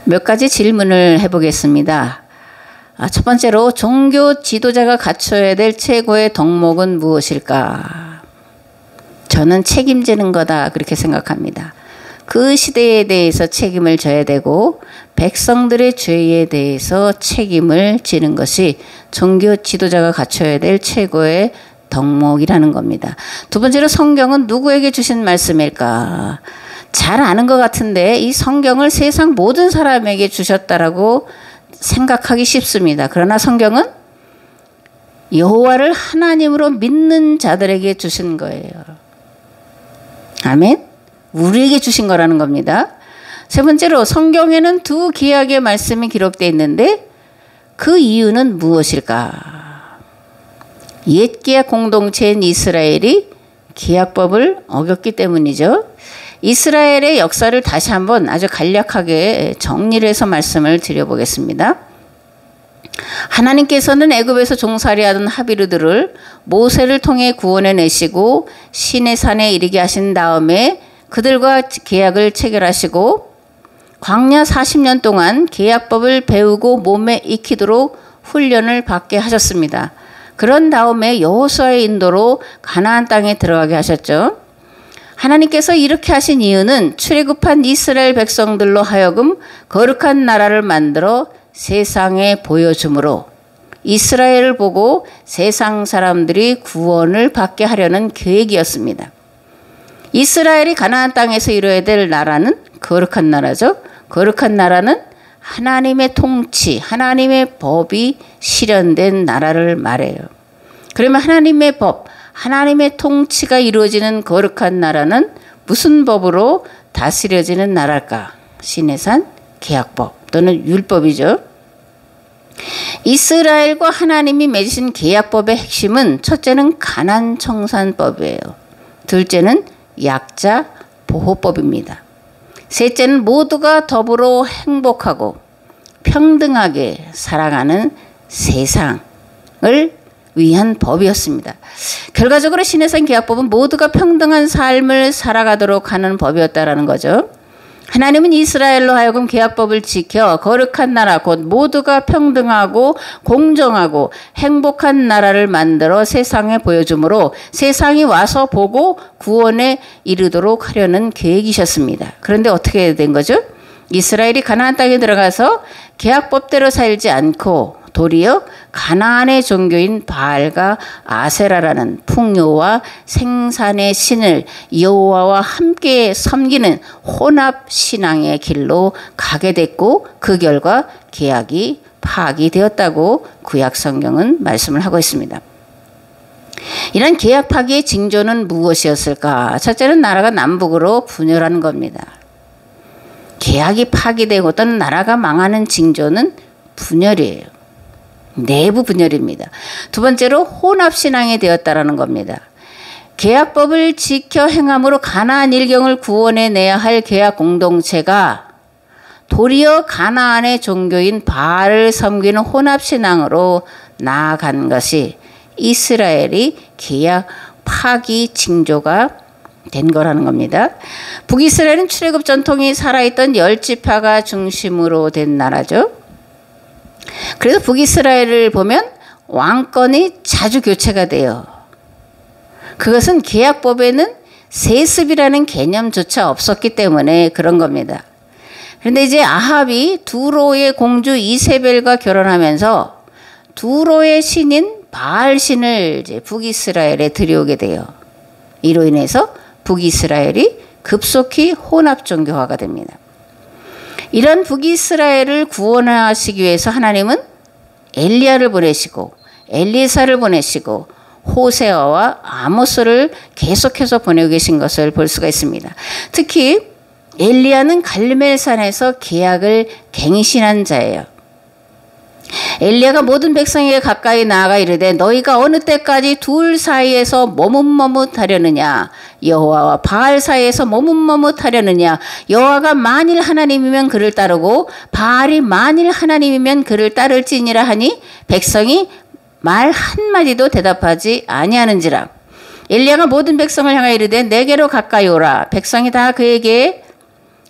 몇 가지 질문을 해보겠습니다. 첫 번째로 종교 지도자가 갖춰야 될 최고의 덕목은 무엇일까? 저는 책임지는 거다 그렇게 생각합니다. 그 시대에 대해서 책임을 져야 되고 백성들의 죄에 대해서 책임을 지는 것이 종교 지도자가 갖춰야 될 최고의 덕목이라는 겁니다. 두 번째로 성경은 누구에게 주신 말씀일까? 잘 아는 것 같은데 이 성경을 세상 모든 사람에게 주셨다라고 생각하기 쉽습니다. 그러나 성경은 여호와를 하나님으로 믿는 자들에게 주신 거예요. 아멘? 우리에게 주신 거라는 겁니다. 세 번째로 성경에는 두 기약의 말씀이 기록되어 있는데 그 이유는 무엇일까? 옛 기약 공동체인 이스라엘이 기약법을 어겼기 때문이죠. 이스라엘의 역사를 다시 한번 아주 간략하게 정리를 해서 말씀을 드려보겠습니다. 하나님께서는 애굽에서 종살이하던 하비르들을 모세를 통해 구원해내시고 시내산에 이르게 하신 다음에 그들과 계약을 체결하시고 광야 40년 동안 계약법을 배우고 몸에 익히도록 훈련을 받게 하셨습니다. 그런 다음에 여호수아의 인도로 가나안 땅에 들어가게 하셨죠. 하나님께서 이렇게 하신 이유는 출애굽한 이스라엘 백성들로 하여금 거룩한 나라를 만들어 세상에 보여주므로 이스라엘을 보고 세상 사람들이 구원을 받게 하려는 계획이었습니다. 이스라엘이 가나안 땅에서 이루어야 될 나라는 거룩한 나라죠. 거룩한 나라는 하나님의 통치, 하나님의 법이 실현된 나라를 말해요. 그러면 하나님의 법, 하나님의 통치가 이루어지는 거룩한 나라는 무슨 법으로 다스려지는 나라일까? 시내산 계약법 또는 율법이죠. 이스라엘과 하나님이 맺으신 계약법의 핵심은 첫째는 가난청산법이에요. 둘째는 약자 보호법입니다. 셋째는 모두가 더불어 행복하고 평등하게 살아가는 세상을 위한 법이었습니다. 결과적으로 시내산 계약법은 모두가 평등한 삶을 살아가도록 하는 법이었다라는 거죠. 하나님은 이스라엘로 하여금 계약법을 지켜 거룩한 나라 곧 모두가 평등하고 공정하고 행복한 나라를 만들어 세상에 보여주므로 세상이 와서 보고 구원에 이르도록 하려는 계획이셨습니다. 그런데 어떻게 된 거죠? 이스라엘이 가나안 땅에 들어가서 계약법대로 살지 않고 도리어 가나안의 종교인 바알과 아세라라는 풍요와 생산의 신을 여호와와 함께 섬기는 혼합 신앙의 길로 가게 됐고 그 결과 계약이 파기되었다고 구약 성경은 말씀을 하고 있습니다. 이런 계약 파기의 징조는 무엇이었을까? 첫째는 나라가 남북으로 분열하는 겁니다. 계약이 파기되고 또는 나라가 망하는 징조는 분열이에요. 내부 분열입니다. 두 번째로 혼합신앙이 되었다라는 겁니다. 계약법을 지켜 행함으로 가나안 일경을 구원해내야 할 계약 공동체가 도리어 가나안의 종교인 바알을 섬기는 혼합신앙으로 나아간 것이 이스라엘이 계약 파기 징조가 된 거라는 겁니다. 북이스라엘은 출애굽 전통이 살아있던 10지파가 중심으로 된 나라죠. 그래서 북이스라엘을 보면 왕권이 자주 교체가 돼요. 그것은 계약법에는 세습이라는 개념조차 없었기 때문에 그런 겁니다. 그런데 이제 아합이 두로의 공주 이세벨과 결혼하면서 두로의 신인 바알 신을 이제 북이스라엘에 들여오게 돼요. 이로 인해서 북이스라엘이 급속히 혼합 종교화가 됩니다. 이런 북이스라엘을 구원하시기 위해서 하나님은 엘리야를 보내시고 엘리사를 보내시고 호세아와 아모스를 계속해서 보내고 계신 것을 볼 수가 있습니다. 특히 엘리야는 갈멜산에서 계약을 갱신한 자예요. 엘리야가 모든 백성에게 가까이 나아가 이르되 너희가 어느 때까지 둘 사이에서 머뭇머뭇하려느냐 여호와와 바알 사이에서 머뭇머뭇하려느냐 여호와가 만일 하나님이면 그를 따르고 바알이 만일 하나님이면 그를 따를지니라 하니 백성이 말 한마디도 대답하지 아니하는지라. 엘리야가 모든 백성을 향하여 이르되 내게로 가까이 오라. 백성이 다 그에게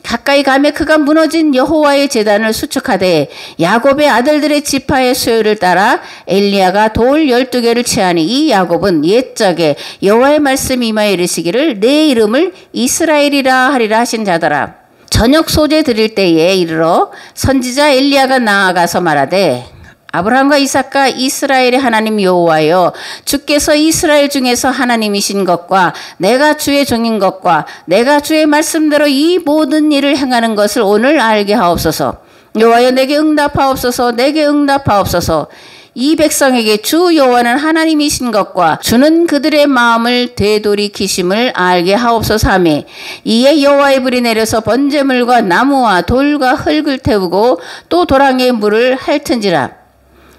가까이 가매 그가 무너진 여호와의 제단을 수축하되 야곱의 아들들의 지파의 수요를 따라 엘리야가 돌 12개를 취하니 이 야곱은 옛적에 여호와의 말씀이 임하여 이르시기를 내 이름을 이스라엘이라 하리라 하신 자더라. 저녁 소재 드릴 때에 이르러 선지자 엘리야가 나아가서 말하되 아브라함과 이삭과 이스라엘의 하나님 여호와여 주께서 이스라엘 중에서 하나님이신 것과 내가 주의 종인 것과 내가 주의 말씀대로 이 모든 일을 행하는 것을 오늘 알게 하옵소서. 여호와여 내게 응답하옵소서. 내게 응답하옵소서. 이 백성에게 주 여호와는 하나님이신 것과 주는 그들의 마음을 되돌이키심을 알게 하옵소서 하매 이에 여호와의 불이 내려서 번제물과 나무와 돌과 흙을 태우고 또 도랑에 물을 핥은지라.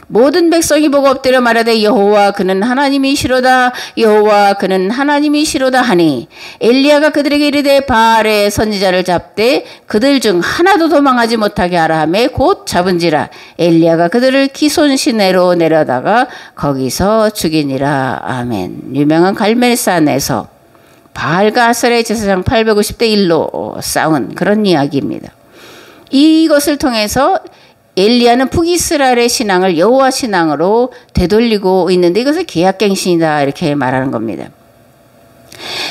모든 백성이 보고 엎드려 말하되 여호와 그는 하나님이시로다. 여호와 그는 하나님이시로다 하니 엘리야가 그들에게 이르되 바알의 선지자를 잡되 그들 중 하나도 도망하지 못하게 하라 하매 곧 잡은지라. 엘리야가 그들을 기손 시내로 내려다가 거기서 죽이니라. 아멘. 유명한 갈멜산에서 바알과 아셀의 제사장 850대 1로 싸운 그런 이야기입니다. 이것을 통해서 엘리야는 북이스라엘의 신앙을 여호와 신앙으로 되돌리고 있는데 이것을 계약갱신이다 이렇게 말하는 겁니다.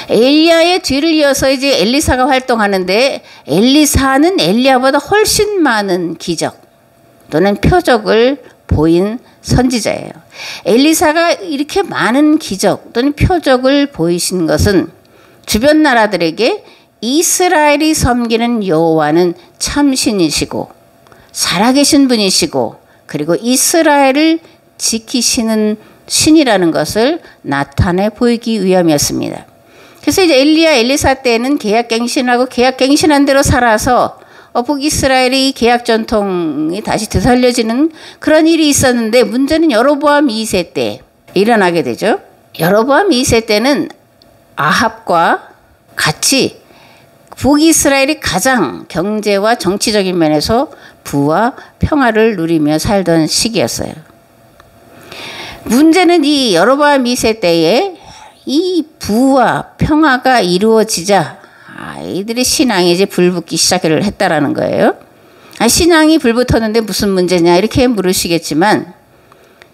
엘리야의 뒤를 이어서 이제 엘리사가 활동하는데 엘리사는 엘리야보다 훨씬 많은 기적 또는 표적을 보인 선지자예요. 엘리사가 이렇게 많은 기적 또는 표적을 보이신 것은 주변 나라들에게 이스라엘이 섬기는 여호와는 참신이시고 살아계신 분이시고 그리고 이스라엘을 지키시는 신이라는 것을 나타내 보이기 위함이었습니다. 그래서 이제 엘리야 엘리사 때는 계약갱신하고 계약갱신한 대로 살아서 북이스라엘의 계약 전통이 다시 되살려지는 그런 일이 있었는데 문제는 여로보암 2세 때 일어나게 되죠. 여로보암 2세 때는 아합과 같이 북이스라엘이 가장 경제와 정치적인 면에서 부와 평화를 누리며 살던 시기였어요. 문제는 이 여로보암 2세 때에 이 부와 평화가 이루어지자 이들의 신앙이 이제 불붙기 시작을 했다라는 거예요. 신앙이 불붙었는데 무슨 문제냐 이렇게 물으시겠지만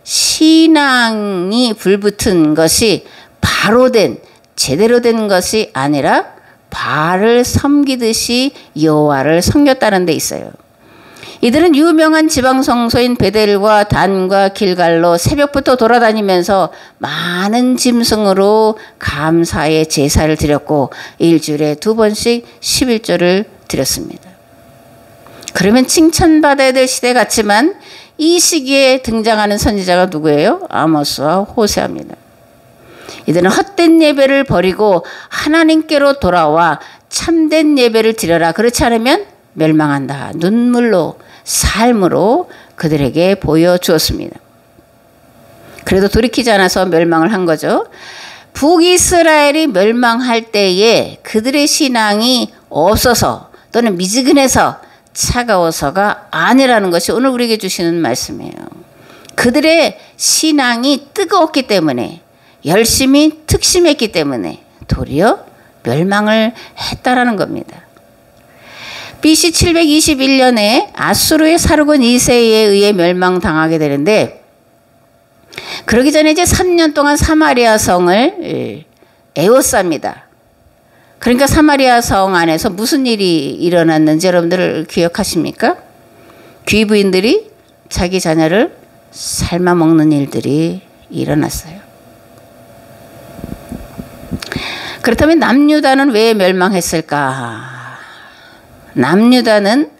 신앙이 불붙은 것이 바로 된 제대로 된 것이 아니라 바알을 섬기듯이 여호와를 섬겼다는 데 있어요. 이들은 유명한 지방 성소인 베델과 단과 길갈로 새벽부터 돌아다니면서 많은 짐승으로 감사의 제사를 드렸고 일주일에 2번씩 11조를 드렸습니다. 그러면 칭찬받아야 될 시대 같지만 이 시기에 등장하는 선지자가 누구예요? 아모스와 호세아입니다. 이들은 헛된 예배를 버리고 하나님께로 돌아와 참된 예배를 드려라. 그렇지 않으면 멸망한다. 눈물로 삶으로 그들에게 보여주었습니다. 그래도 돌이키지 않아서 멸망을 한 거죠. 북이스라엘이 멸망할 때에 그들의 신앙이 없어서 또는 미지근해서 차가워서가 아니라는 것이 오늘 우리에게 주시는 말씀이에요. 그들의 신앙이 뜨거웠기 때문에 열심히 특심했기 때문에 도리어 멸망을 했다라는 겁니다. BC 721년에 아수르의 사르곤 2세에 의해 멸망당하게 되는데 그러기 전에 이제 3년 동안 사마리아 성을 에워쌉니다. 그러니까 사마리아 성 안에서 무슨 일이 일어났는지 여러분들 기억하십니까? 귀부인들이 자기 자녀를 삶아 먹는 일들이 일어났어요. 그렇다면 남유다는 왜 멸망했을까? 남유다는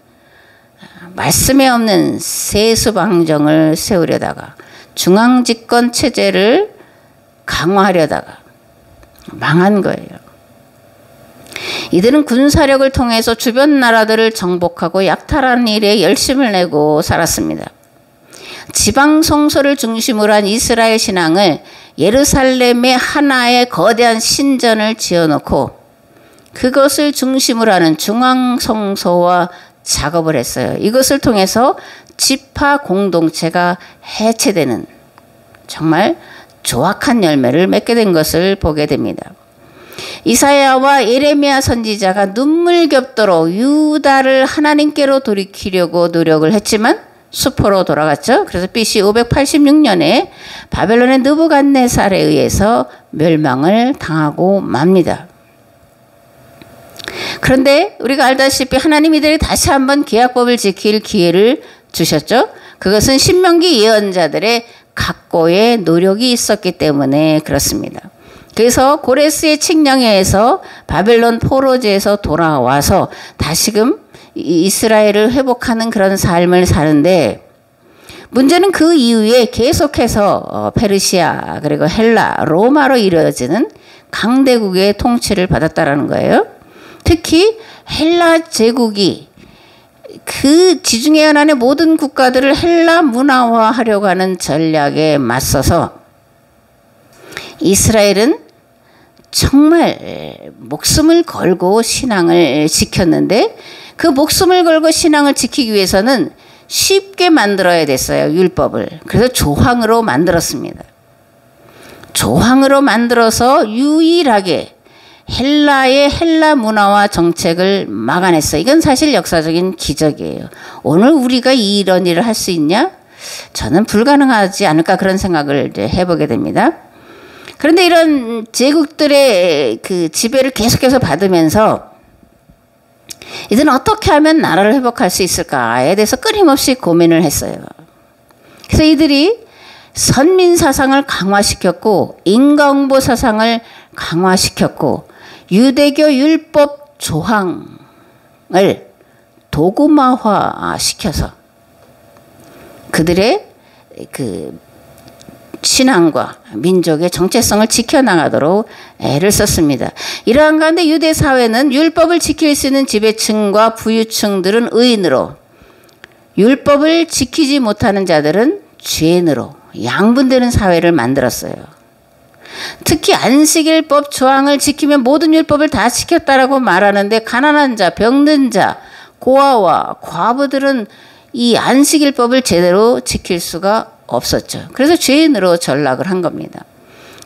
말씀에 없는 세수방정을 세우려다가 중앙집권 체제를 강화하려다가 망한 거예요. 이들은 군사력을 통해서 주변 나라들을 정복하고 약탈하는 일에 열심을 내고 살았습니다. 지방 성소를 중심으로 한 이스라엘 신앙을 예루살렘에 하나의 거대한 신전을 지어놓고 그것을 중심으로 하는 중앙성소와 작업을 했어요. 이것을 통해서 지파 공동체가 해체되는 정말 조악한 열매를 맺게 된 것을 보게 됩니다. 이사야와 예레미야 선지자가 눈물겹도록 유다를 하나님께로 돌이키려고 노력을 했지만 수포로 돌아갔죠. 그래서 BC 586년에 바벨론의 느부갓네살에 의해서 멸망을 당하고 맙니다. 그런데 우리가 알다시피 하나님 이들이 다시 한번 계약법을 지킬 기회를 주셨죠. 그것은 신명기 예언자들의 각고의 노력이 있었기 때문에 그렇습니다. 그래서 고레스의 칙령에 의해서 바벨론 포로제에서 돌아와서 다시금 이스라엘을 회복하는 그런 삶을 사는데, 문제는 그 이후에 계속해서 페르시아 그리고 헬라, 로마로 이루어지는 강대국의 통치를 받았다라는 거예요. 특히 헬라 제국이 그 지중해 연안의 모든 국가들을 헬라 문화화하려고 하는 전략에 맞서서 이스라엘은 정말 목숨을 걸고 신앙을 지켰는데, 그 목숨을 걸고 신앙을 지키기 위해서는 쉽게 만들어야 됐어요. 율법을. 그래서 조항으로 만들었습니다. 조항으로 만들어서 유일하게 헬라의 헬라 문화와 정책을 막아냈어요. 이건 사실 역사적인 기적이에요. 오늘 우리가 이런 일을 할 수 있냐? 저는 불가능하지 않을까 그런 생각을 이제 해보게 됩니다. 그런데 이런 제국들의 그 지배를 계속해서 받으면서 이들은 어떻게 하면 나라를 회복할 수 있을까에 대해서 끊임없이 고민을 했어요. 그래서 이들이 선민 사상을 강화시켰고 인과응보 사상을 강화시켰고 유대교 율법 조항을 도구마화시켜서 그들의 그 신앙과 민족의 정체성을 지켜나가도록 애를 썼습니다. 이러한 가운데 유대 사회는 율법을 지킬 수 있는 지배층과 부유층들은 의인으로, 율법을 지키지 못하는 자들은 죄인으로 양분되는 사회를 만들었어요. 특히 안식일법 조항을 지키면 모든 율법을 다 지켰다라고 말하는데, 가난한 자, 병든 자, 고아와 과부들은 이 안식일법을 제대로 지킬 수가 없었죠. 그래서 죄인으로 전락을 한 겁니다.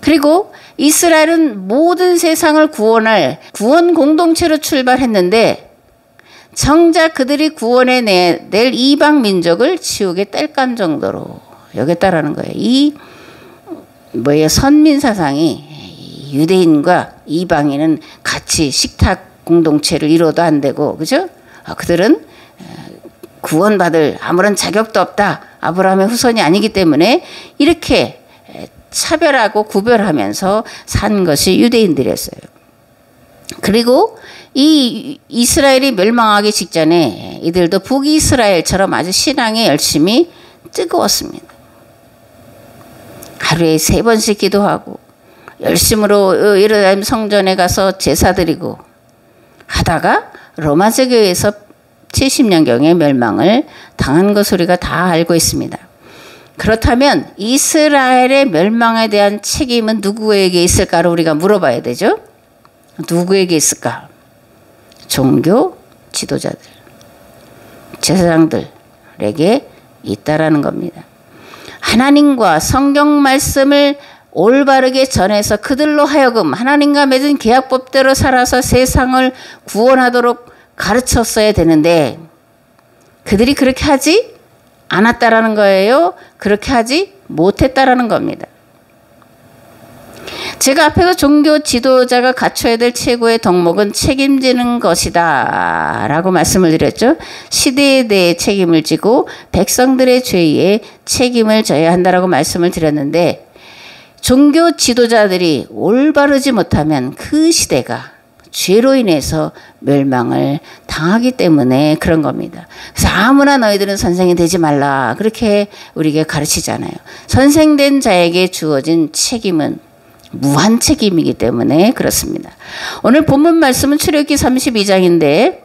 그리고 이스라엘은 모든 세상을 구원할 구원 공동체로 출발했는데, 정작 그들이 구원해 낼 이방 민족을 지옥의 땔감 정도로 여겼다라는 거예요. 이 선민 사상이 유대인과 이방인은 같이 식탁 공동체를 이뤄도 안 되고, 그죠? 그들은 구원받을 아무런 자격도 없다. 아브라함의 후손이 아니기 때문에 이렇게 차별하고 구별하면서 산 것이 유대인들이었어요. 그리고 이 이스라엘이 멸망하기 직전에 이들도 북이스라엘처럼 아주 신앙에 열심히 뜨거웠습니다. 하루에 3번씩 기도하고 열심으로 예루살렘 성전에 가서 제사 드리고 하다가 로마 제국에서 70년경에 멸망을 당한 것을 우리가 다 알고 있습니다. 그렇다면 이스라엘의 멸망에 대한 책임은 누구에게 있을까를 우리가 물어봐야 되죠. 누구에게 있을까? 종교 지도자들, 제사장들에게 있다라는 겁니다. 하나님과 성경 말씀을 올바르게 전해서 그들로 하여금 하나님과 맺은 계약법대로 살아서 세상을 구원하도록 가르쳤어야 되는데, 그들이 그렇게 하지 않았다라는 거예요. 그렇게 하지 못했다라는 겁니다. 제가 앞에서 종교 지도자가 갖춰야 될 최고의 덕목은 책임지는 것이다 라고 말씀을 드렸죠. 시대에 대해 책임을 지고 백성들의 죄에 책임을 져야 한다라고 말씀을 드렸는데, 종교 지도자들이 올바르지 못하면 그 시대가 죄로 인해서 멸망을 당하기 때문에 그런 겁니다. 그래서 아무나 너희들은 선생이 되지 말라 그렇게 우리에게 가르치잖아요. 선생된 자에게 주어진 책임은 무한 책임이기 때문에 그렇습니다. 오늘 본문 말씀은 출애굽기 32장인데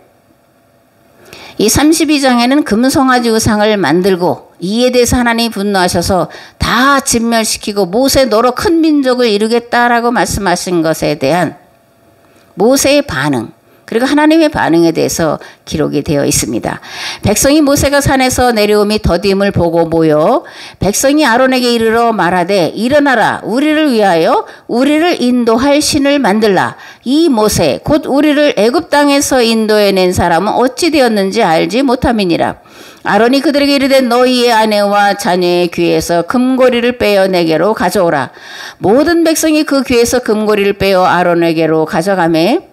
이 32장에는 금송아지 우상을 만들고 이에 대해서 하나님이 분노하셔서 다 진멸시키고 모세 너로 큰 민족을 이루겠다라고 말씀하신 것에 대한 모세의 반응, 그리고 하나님의 반응에 대해서 기록이 되어 있습니다. 백성이 모세가 산에서 내려오미 더딤을 보고 모여 백성이 아론에게 이르러 말하되 일어나라 우리를 위하여 우리를 인도할 신을 만들라. 이 모세 곧 우리를 애굽 땅에서 인도해낸 사람은 어찌 되었는지 알지 못함이니라. 아론이 그들에게 이르되 너희의 아내와 자녀의 귀에서 금고리를 빼어 내게로 가져오라. 모든 백성이 그 귀에서 금고리를 빼어 아론에게로 가져가매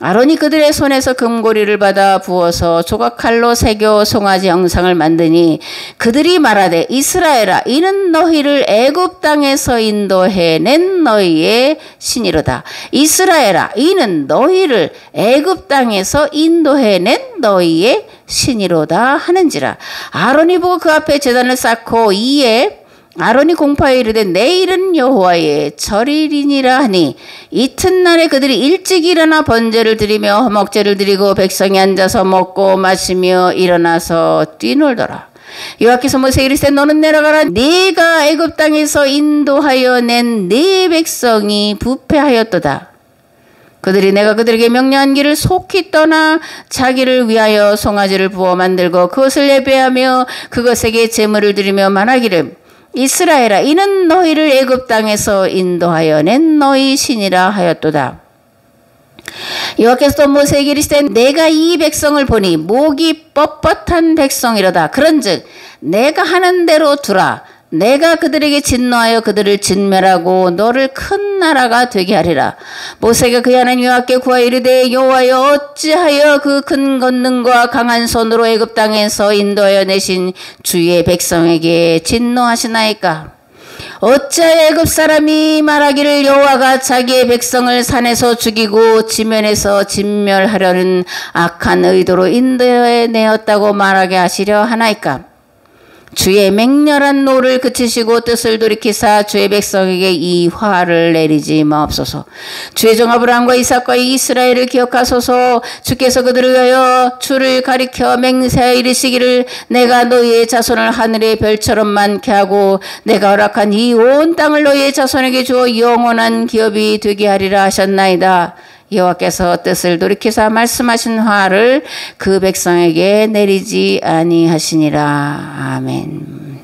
아론이 그들의 손에서 금고리를 받아 부어서 조각칼로 새겨 송아지 형상을 만드니 그들이 말하되 이스라엘아 이는 너희를 애굽 땅에서 인도해낸 너희의 신이로다. 이스라엘아 이는 너희를 애굽 땅에서 인도해낸 너희의 신이로다 하는지라. 아론이 보고 그 앞에 제단을 쌓고 이에 아론이 공파에 이르되 내일은 여호와의 절일이니라 하니 이튿날에 그들이 일찍 일어나 번제를 드리며 화목제를 드리고 백성이 앉아서 먹고 마시며 일어나서 뛰놀더라. 여호와께서 모세에게 이르시되 너는 내려가라. 네가 애굽 땅에서 인도하여 낸 네 백성이 부패하였도다. 그들이 내가 그들에게 명령한 길을 속히 떠나 자기를 위하여 송아지를 부어 만들고 그것을 예배하며 그것에게 제물을 드리며 말하기를 이스라엘아 이는 너희를 애굽 땅에서 인도하여 낸 너희 신이라 하였도다. 여호와께서 또 모세에게 이르시되 내가 이 백성을 보니 목이 뻣뻣한 백성이로다. 그런즉 내가 하는 대로 두라. 내가 그들에게 진노하여 그들을 진멸하고 너를 큰 나라가 되게 하리라. 모세가 그의 하나님 여호와께 구하여 이르되 여호와여 어찌하여 그 큰 권능과 강한 손으로 애굽 땅에서 인도하여 내신 주의 백성에게 진노하시나이까. 어찌하여 애굽 사람이 말하기를 여호와가 자기의 백성을 산에서 죽이고 지면에서 진멸하려는 악한 의도로 인도해 내었다고 말하게 하시려 하나이까. 주의 맹렬한 노를 그치시고 뜻을 돌이키사 주의 백성에게 이 화를 내리지 마옵소서. 주의 종 아브라함과 이삭과 이스라엘을 기억하소서. 주께서 그들을 위하여 주를 가리켜 맹세하여 이르시기를 내가 너희의 자손을 하늘의 별처럼 많게 하고 내가 허락한 이 온 땅을 너희의 자손에게 주어 영원한 기업이 되게 하리라 하셨나이다. 여호와께서 뜻을 돌이키사 말씀하신 화를 그 백성에게 내리지 아니하시니라. 아멘.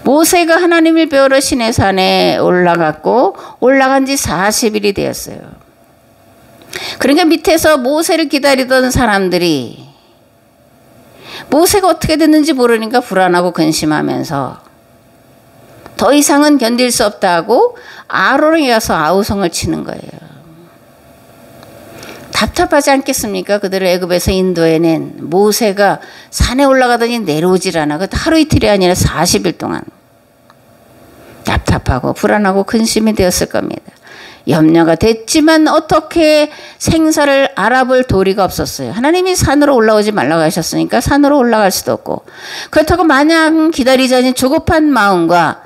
모세가 하나님을 배우러 시내산에 올라갔고 올라간 지 40일이 되었어요. 그러니까 밑에서 모세를 기다리던 사람들이 모세가 어떻게 됐는지 모르니까 불안하고 근심하면서 더 이상은 견딜 수 없다고 아론에 가서 아우성을 치는 거예요. 답답하지 않겠습니까? 그들을 애굽에서 인도해낸 모세가 산에 올라가더니 내려오질 않아. 하루 이틀이 아니라 40일 동안 답답하고 불안하고 근심이 되었을 겁니다. 염려가 됐지만 어떻게 생사를 알아볼 도리가 없었어요. 하나님이 산으로 올라오지 말라고 하셨으니까 산으로 올라갈 수도 없고 그렇다고 마냥 기다리자니 조급한 마음과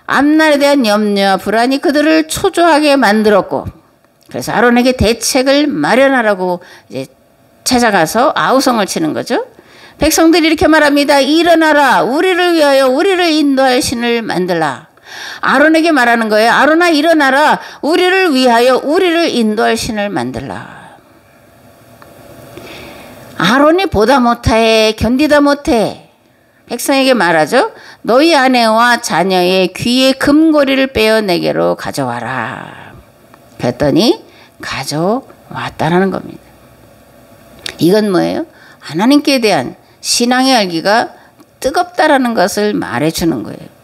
앞날에 대한 염려와 불안이 그들을 초조하게 만들었고 그래서 아론에게 대책을 마련하라고 이제 찾아가서 아우성을 치는 거죠. 백성들이 이렇게 말합니다. 일어나라. 우리를 위하여 우리를 인도할 신을 만들라. 아론에게 말하는 거예요. 아론아 일어나라. 우리를 위하여 우리를 인도할 신을 만들라. 아론이 보다 못해 견디다 못해 백성에게 말하죠. 너희 아내와 자녀의 귀에 금고리를 빼어 내게로 가져와라. 그랬더니 가져왔다라는 겁니다. 이건 뭐예요? 하나님께 대한 신앙의 열기가 뜨겁다라는 것을 말해주는 거예요.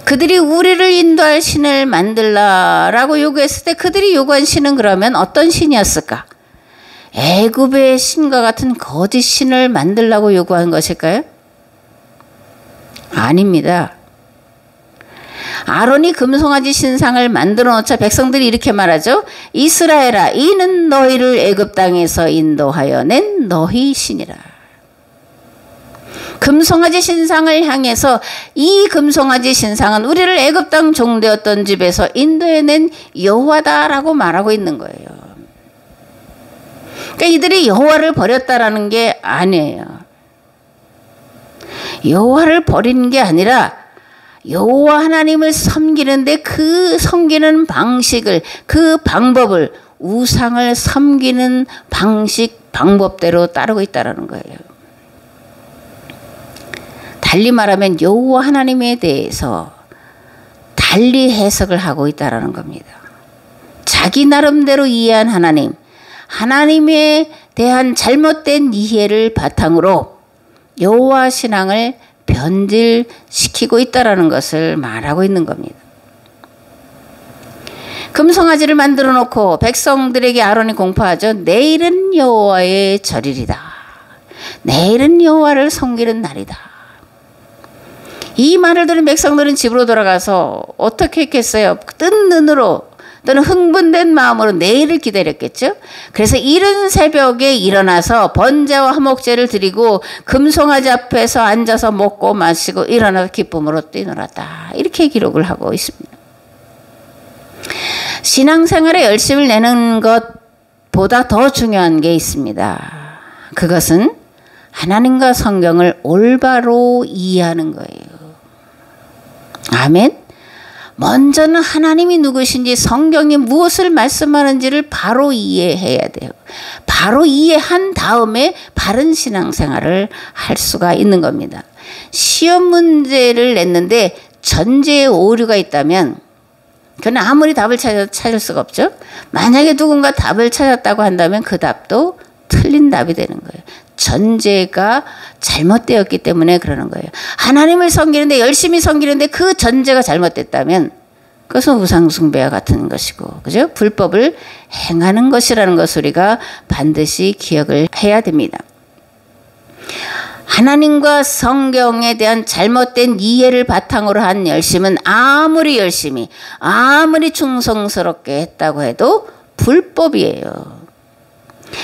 그들이 우리를 인도할 신을 만들라라고 요구했을 때 그들이 요구한 신은 그러면 어떤 신이었을까? 애굽의 신과 같은 거짓 신을 만들라고 요구한 것일까요? 아닙니다. 아론이 금송아지 신상을 만들어 놓자 백성들이 이렇게 말하죠. 이스라엘아 이는 너희를 애굽 땅에서 인도하여 낸 너희 신이라. 금송아지 신상을 향해서 이 금송아지 신상은 우리를 애굽 땅 종되었던 집에서 인도해낸 여호와다라고 말하고 있는 거예요. 그러니까 이들이 여호와를 버렸다라는 게 아니에요. 여호와를 버리는 게 아니라 여호와 하나님을 섬기는데 그 섬기는 방식을 그 방법을 우상을 섬기는 방식, 방법대로 따르고 있다는 거예요. 달리 말하면 여호와 하나님에 대해서 달리 해석을 하고 있다는 겁니다. 자기 나름대로 이해한 하나님, 하나님에 대한 잘못된 이해를 바탕으로 여호와 신앙을 변질시키고 있다는 것을 말하고 있는 겁니다. 금송아지를 만들어 놓고 백성들에게 아론이 공포하죠. 내일은 여호와의 절일이다. 내일은 여호와를 섬기는 날이다. 이 말을 들은 백성들은 집으로 돌아가서 어떻게 했겠어요? 뜬 눈으로 또는 흥분된 마음으로 내일을 기다렸겠죠. 그래서 이른 새벽에 일어나서 번제와 화목제를 드리고 금송아지 앞에서 앉아서 먹고 마시고 일어나서 기쁨으로 뛰놀았다. 이렇게 기록을 하고 있습니다. 신앙생활에 열심을 내는 것보다 더 중요한 게 있습니다. 그것은 하나님과 성경을 올바로 이해하는 거예요. 아멘. 먼저는 하나님이 누구신지, 성경이 무엇을 말씀하는지를 바로 이해해야 돼요. 바로 이해한 다음에 바른 신앙생활을 할 수가 있는 겁니다. 시험 문제를 냈는데 전제에 오류가 있다면 그건 아무리 답을 찾을 수가 없죠. 만약에 누군가 답을 찾았다고 한다면 그 답도 틀린 답이 되는 거예요. 전제가 잘못되었기 때문에 그러는 거예요. 하나님을 섬기는데, 열심히 섬기는데 그 전제가 잘못됐다면 그것은 우상숭배와 같은 것이고, 그죠? 불법을 행하는 것이라는 것을 우리가 반드시 기억을 해야 됩니다. 하나님과 성경에 대한 잘못된 이해를 바탕으로 한 열심은 아무리 열심히, 아무리 충성스럽게 했다고 해도 불법이에요.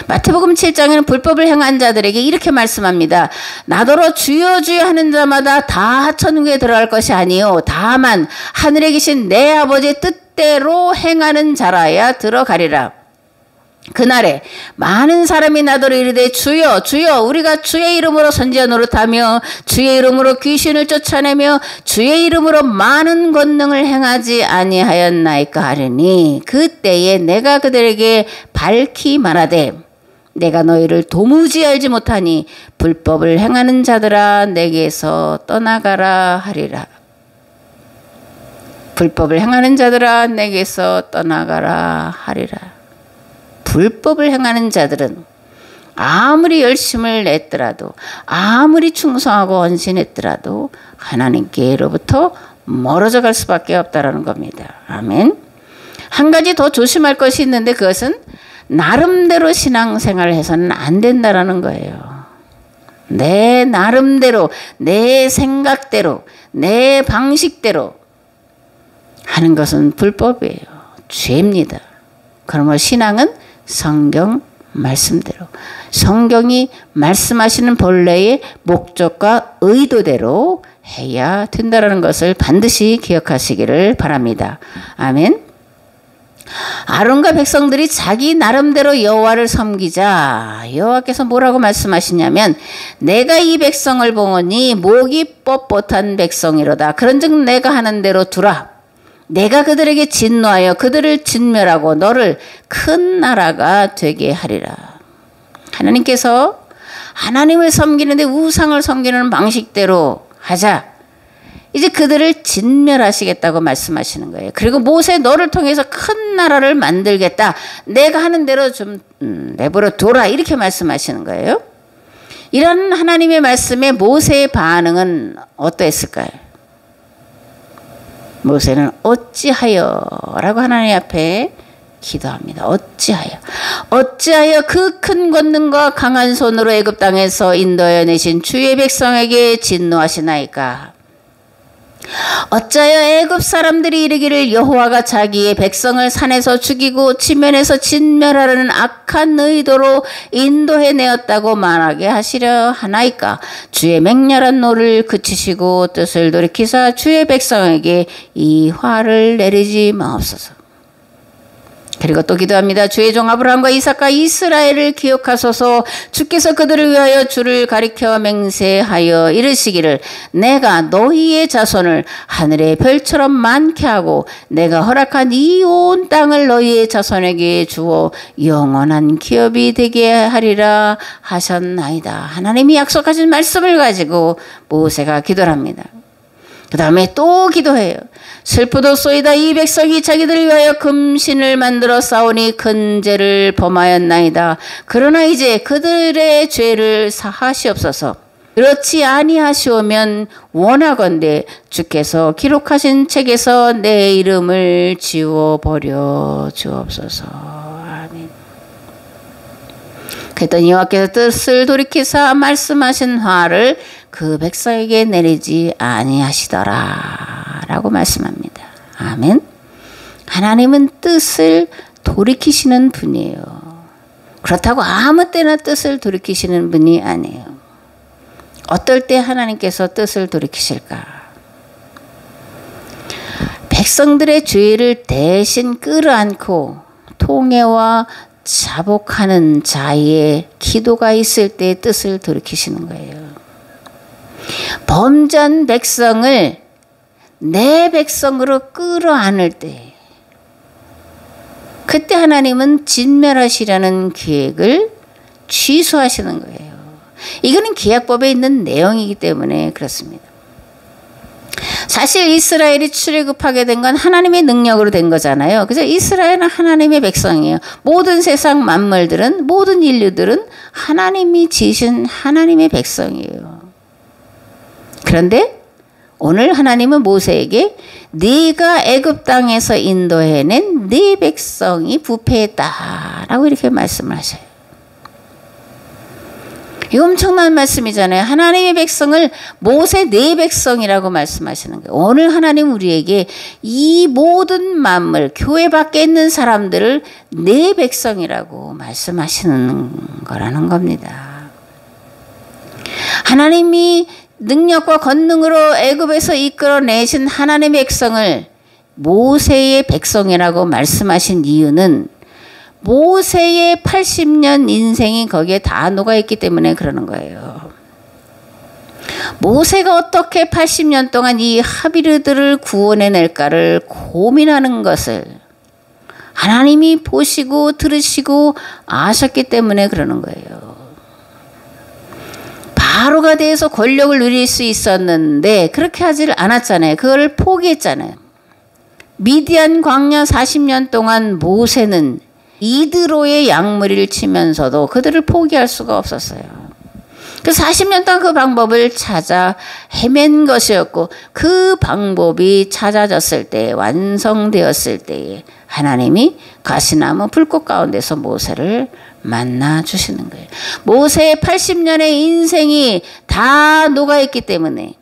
마태복음 7장에는 불법을 행한 자들에게 이렇게 말씀합니다. 나더러 주여 주여 하는 자마다 다 천국에 들어갈 것이 아니요 다만 하늘에 계신 내 아버지의 뜻대로 행하는 자라야 들어가리라. 그날에 많은 사람이 나더러 이르되 주여 주여 우리가 주의 이름으로 선지자 노릇하며 주의 이름으로 귀신을 쫓아내며 주의 이름으로 많은 권능을 행하지 아니하였나이까 하리니 그때에 내가 그들에게 밝히 말하되 내가 너희를 도무지 알지 못하니 불법을 행하는 자들아 내게서 떠나가라 하리라. 불법을 행하는 자들아 내게서 떠나가라 하리라. 불법을 행하는 자들은 아무리 열심을 냈더라도, 아무리 충성하고 헌신했더라도 하나님께로부터 멀어져 갈 수밖에 없다라는 겁니다. 아멘. 한 가지 더 조심할 것이 있는데 그것은 나름대로 신앙생활을 해서는 안 된다라는 거예요. 내 나름대로, 내 생각대로, 내 방식대로 하는 것은 불법이에요. 죄입니다. 그러면 신앙은 성경 말씀대로, 성경이 말씀하시는 본래의 목적과 의도대로 해야 된다는 것을 반드시 기억하시기를 바랍니다. 아멘. 아론과 백성들이 자기 나름대로 여호와를 섬기자 여호와께서 뭐라고 말씀하시냐면 내가 이 백성을 보니 목이 뻣뻣한 백성이로다. 그런즉 내가 하는 대로 두라. 내가 그들에게 진노하여 그들을 진멸하고 너를 큰 나라가 되게 하리라. 하나님께서 하나님을 섬기는데 우상을 섬기는 방식대로 하자. 이제 그들을 진멸하시겠다고 말씀하시는 거예요. 그리고 모세 너를 통해서 큰 나라를 만들겠다. 내가 하는 대로 좀 내버려 둬라. 이렇게 말씀하시는 거예요. 이런 하나님의 말씀에 모세의 반응은 어떠했을까요? 모세는 어찌하여 라고 하나님 앞에 기도합니다. 어찌하여 그 큰 권능과 강한 손으로 애굽 땅에서 인도하여 내신 주의 백성에게 진노하시나이까. 어찌하여 애굽 사람들이 이르기를 여호와가 자기의 백성을 산에서 죽이고 지면에서 진멸하려는 악한 의도로 인도해내었다고 말하게 하시려 하나이까. 주의 맹렬한 노를 그치시고 뜻을 돌이키사 주의 백성에게 이 화를 내리지 마옵소서. 그리고 또 기도합니다. 주의 종 아브라함과 이삭과 이스라엘을 기억하소서. 주께서 그들을 위하여 주를 가리켜 맹세하여 이르시기를 내가 너희의 자손을 하늘의 별처럼 많게 하고 내가 허락한 이 온 땅을 너희의 자손에게 주어 영원한 기업이 되게 하리라 하셨나이다. 하나님이 약속하신 말씀을 가지고 모세가 기도를 합니다. 그 다음에 또 기도해요. 슬프도소이다. 이 백성이 자기들을 위하여 금신을 만들어 싸우니 큰 죄를 범하였나이다. 그러나 이제 그들의 죄를 사하시옵소서. 그렇지 아니하시오면 원하건대 주께서 기록하신 책에서 내 이름을 지워버려 주옵소서. 아멘. 그랬더니 여호와께서 뜻을 돌이키사 말씀하신 화를 그 백성에게 내리지 아니하시더라 라고 말씀합니다. 아멘. 하나님은 뜻을 돌이키시는 분이에요. 그렇다고 아무 때나 뜻을 돌이키시는 분이 아니에요. 어떨 때 하나님께서 뜻을 돌이키실까? 백성들의 죄를 대신 끌어안고 통회와 자복하는 자의 기도가 있을 때 뜻을 돌이키시는 거예요. 범죄한 백성을 내 백성으로 끌어안을 때 그때 하나님은 진멸하시려는 계획을 취소하시는 거예요. 이거는 계약법에 있는 내용이기 때문에 그렇습니다. 사실 이스라엘이 출애굽하게 된 건 하나님의 능력으로 된 거잖아요. 그래서 이스라엘은 하나님의 백성이에요. 모든 세상 만물들은, 모든 인류들은 하나님이 지으신 하나님의 백성이에요. 그런데 오늘 하나님은 모세에게 네가 애굽 땅에서 인도해낸 네 백성이 부패했다라고 이렇게 말씀을 하셔요. 이거 엄청난 말씀이잖아요. 하나님의 백성을 모세 네 백성이라고 말씀하시는 거예요. 오늘 하나님 우리에게 이 모든 만물, 교회 밖에 있는 사람들을 네 백성이라고 말씀하시는 거라는 겁니다. 하나님이 능력과 권능으로 애굽에서 이끌어내신 하나님의 백성을 모세의 백성이라고 말씀하신 이유는 모세의 80년 인생이 거기에 다 녹아있기 때문에 그러는 거예요. 모세가 어떻게 80년 동안 이 하비르들을 구원해낼까를 고민하는 것을 하나님이 보시고 들으시고 아셨기 때문에 그러는 거예요. 바로가 돼서 권력을 누릴 수 있었는데 그렇게 하지를 않았잖아요. 그걸 포기했잖아요. 미디안 광야 40년 동안 모세는 이드로의 양무리를 치면서도 그들을 포기할 수가 없었어요. 그 40년 동안 그 방법을 찾아 헤맨 것이었고 그 방법이 찾아졌을 때 완성되었을 때에 하나님이 가시나무 불꽃 가운데서 모세를 만나 주시는 거예요. 모세의 80년의 인생이 다 녹아있기 때문에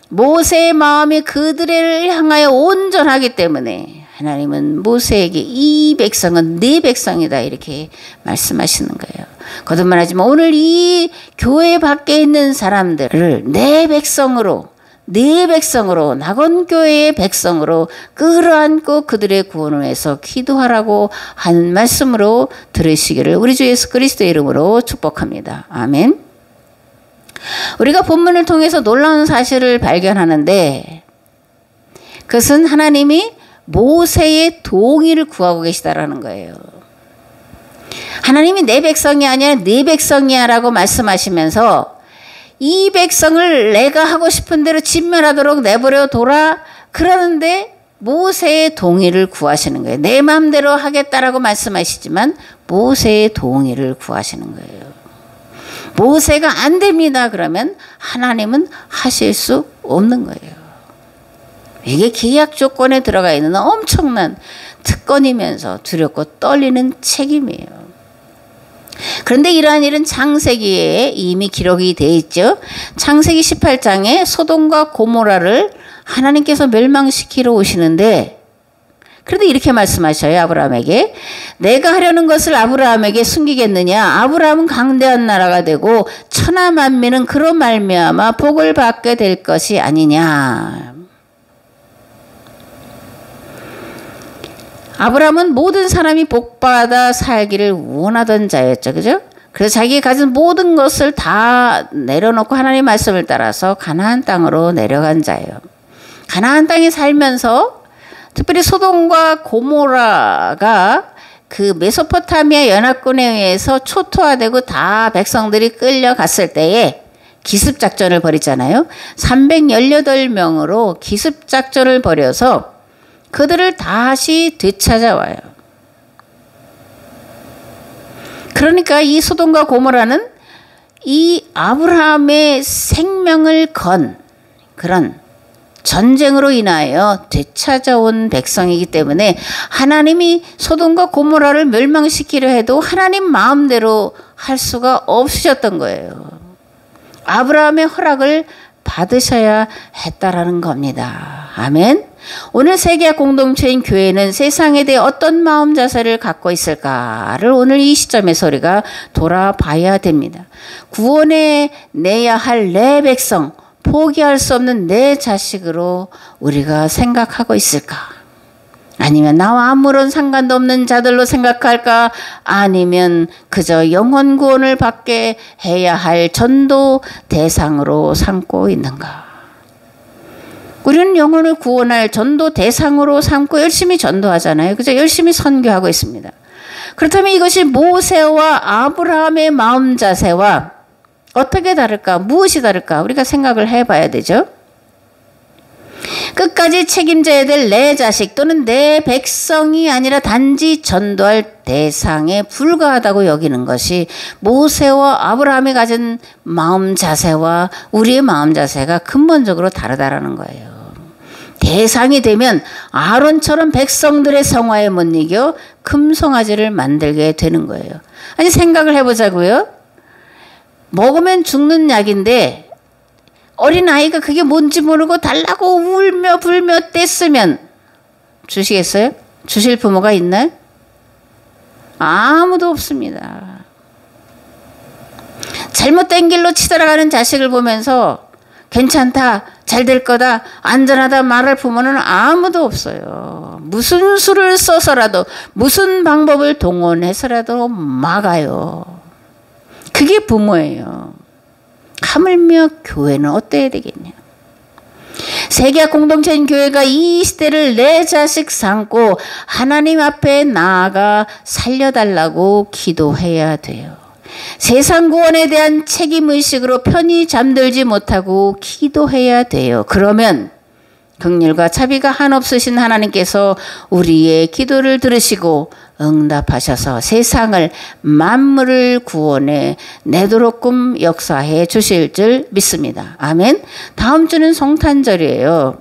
모세의 마음이 그들을 향하여 온전하기 때문에 하나님은 모세에게 이 백성은 네 백성이다 이렇게 말씀하시는 거예요. 거듭말하지만 오늘 이 교회 밖에 있는 사람들을 내 백성으로 낙원교회의 백성으로 끌어안고 그들의 구원을 위해서 기도하라고 하는 말씀으로 들으시기를 우리 주 예수 그리스도의 이름으로 축복합니다. 아멘. 우리가 본문을 통해서 놀라운 사실을 발견하는데 그것은 하나님이 모세의 동의를 구하고 계시다라는 거예요. 하나님이 내 백성이 아니라 네 백성이야 라고 말씀하시면서 이 백성을 내가 하고 싶은 대로 진멸하도록 내버려 둬라 그러는데 모세의 동의를 구하시는 거예요. 내 마음대로 하겠다라고 말씀하시지만 모세의 동의를 구하시는 거예요. 모세가 안 됩니다 그러면 하나님은 하실 수 없는 거예요. 이게 계약 조건에 들어가 있는 엄청난 특권이면서 두렵고 떨리는 책임이에요. 그런데 이러한 일은 창세기에 이미 기록이 되어 있죠. 창세기 18장에 소돔과 고모라를 하나님께서 멸망시키러 오시는데 그런데 이렇게 말씀하셔요. 아브라함에게 내가 하려는 것을 아브라함에게 숨기겠느냐. 아브라함은 강대한 나라가 되고 천하 만민은 그로 말미암아 복을 받게 될 것이 아니냐. 아브라함은 모든 사람이 복받아 살기를 원하던 자였죠. 그죠? 그래서 자기가 가진 모든 것을 다 내려놓고 하나님의 말씀을 따라서 가나안 땅으로 내려간 자예요. 가나안 땅에 살면서 특별히 소돔과 고모라가 그 메소포타미아 연합군에 의해서 초토화되고 다 백성들이 끌려갔을 때에 기습작전을 벌이잖아요. 318명으로 기습작전을 벌여서 그들을 다시 되찾아와요. 그러니까 이 소돔과 고모라는 이 아브라함의 생명을 건 그런 전쟁으로 인하여 되찾아온 백성이기 때문에 하나님이 소돔과 고모라를 멸망시키려 해도 하나님 마음대로 할 수가 없으셨던 거예요. 아브라함의 허락을 받으셔야 했다라는 겁니다. 아멘. 오늘 세계화 공동체인 교회는 세상에 대해 어떤 마음 자세를 갖고 있을까를 오늘 이 시점에서 우리가 돌아봐야 됩니다. 구원해 내야 할 내 백성, 포기할 수 없는 내 자식으로 우리가 생각하고 있을까? 아니면 나와 아무런 상관도 없는 자들로 생각할까? 아니면 그저 영혼 구원을 받게 해야 할 전도 대상으로 삼고 있는가? 우리는 영혼을 구원할 전도 대상으로 삼고 열심히 전도하잖아요. 그죠? 열심히 선교하고 있습니다. 그렇다면 이것이 모세와 아브라함의 마음 자세와 어떻게 다를까? 무엇이 다를까? 우리가 생각을 해봐야 되죠. 끝까지 책임져야 될 내 자식 또는 내 백성이 아니라 단지 전도할 대상에 불과하다고 여기는 것이 모세와 아브라함이 가진 마음 자세와 우리의 마음 자세가 근본적으로 다르다라는 거예요. 대상이 되면 아론처럼 백성들의 성화에 못 이겨 금송아지를 만들게 되는 거예요. 아니 생각을 해보자고요. 먹으면 죽는 약인데 어린아이가 그게 뭔지 모르고 달라고 울며 불며 떼쓰면 주시겠어요? 주실 부모가 있나요? 아무도 없습니다. 잘못된 길로 치달아가는 자식을 보면서 괜찮다, 잘 될 거다, 안전하다 말할 부모는 아무도 없어요. 무슨 수를 써서라도 무슨 방법을 동원해서라도 막아요. 그게 부모예요. 하물며 교회는 어때야 되겠냐. 세계화 공동체인 교회가 이 시대를 내 자식 삼고 하나님 앞에 나아가 살려달라고 기도해야 돼요. 세상 구원에 대한 책임의식으로 편히 잠들지 못하고 기도해야 돼요. 그러면 긍휼과 자비가 한없으신 하나님께서 우리의 기도를 들으시고 응답하셔서 세상을 만물을 구원해 내도록끔 역사해 주실 줄 믿습니다. 아멘. 다음 주는 성탄절이에요.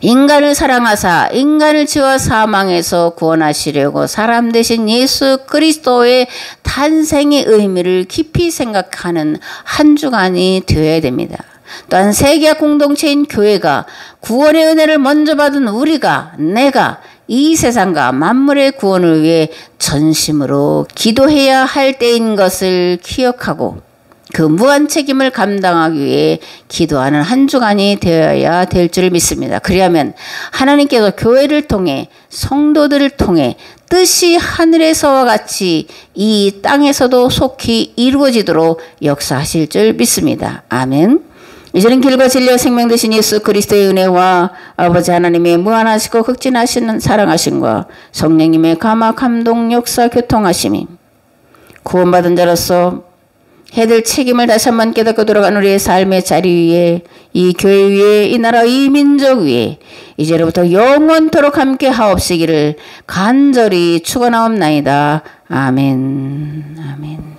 인간을 사랑하사 인간을 지어 사망에서 구원하시려고 사람 되신 예수 그리스도의 탄생의 의미를 깊이 생각하는 한 주간이 되어야 됩니다. 또한 세계화 공동체인 교회가 구원의 은혜를 먼저 받은 우리가 내가 이 세상과 만물의 구원을 위해 전심으로 기도해야 할 때인 것을 기억하고 그 무한 책임을 감당하기 위해 기도하는 한 주간이 되어야 될 줄 믿습니다. 그리하면 하나님께서 교회를 통해 성도들을 통해 뜻이 하늘에서와 같이 이 땅에서도 속히 이루어지도록 역사하실 줄 믿습니다. 아멘. 이제는 길과 진리와 생명 되신 예수 그리스도의 은혜와 아버지 하나님의 무한하시고 극진하시는 사랑하심과 성령님의 감화 감동 역사 교통하심이 구원받은 자로서 해야 될 책임을 다시 한번 깨닫고 돌아간 우리의 삶의 자리 위에 이 교회 위에 이 나라 이 민족 위에 이제로부터 영원토록 함께 하옵시기를 간절히 축원하옵나이다. 아멘. 아멘.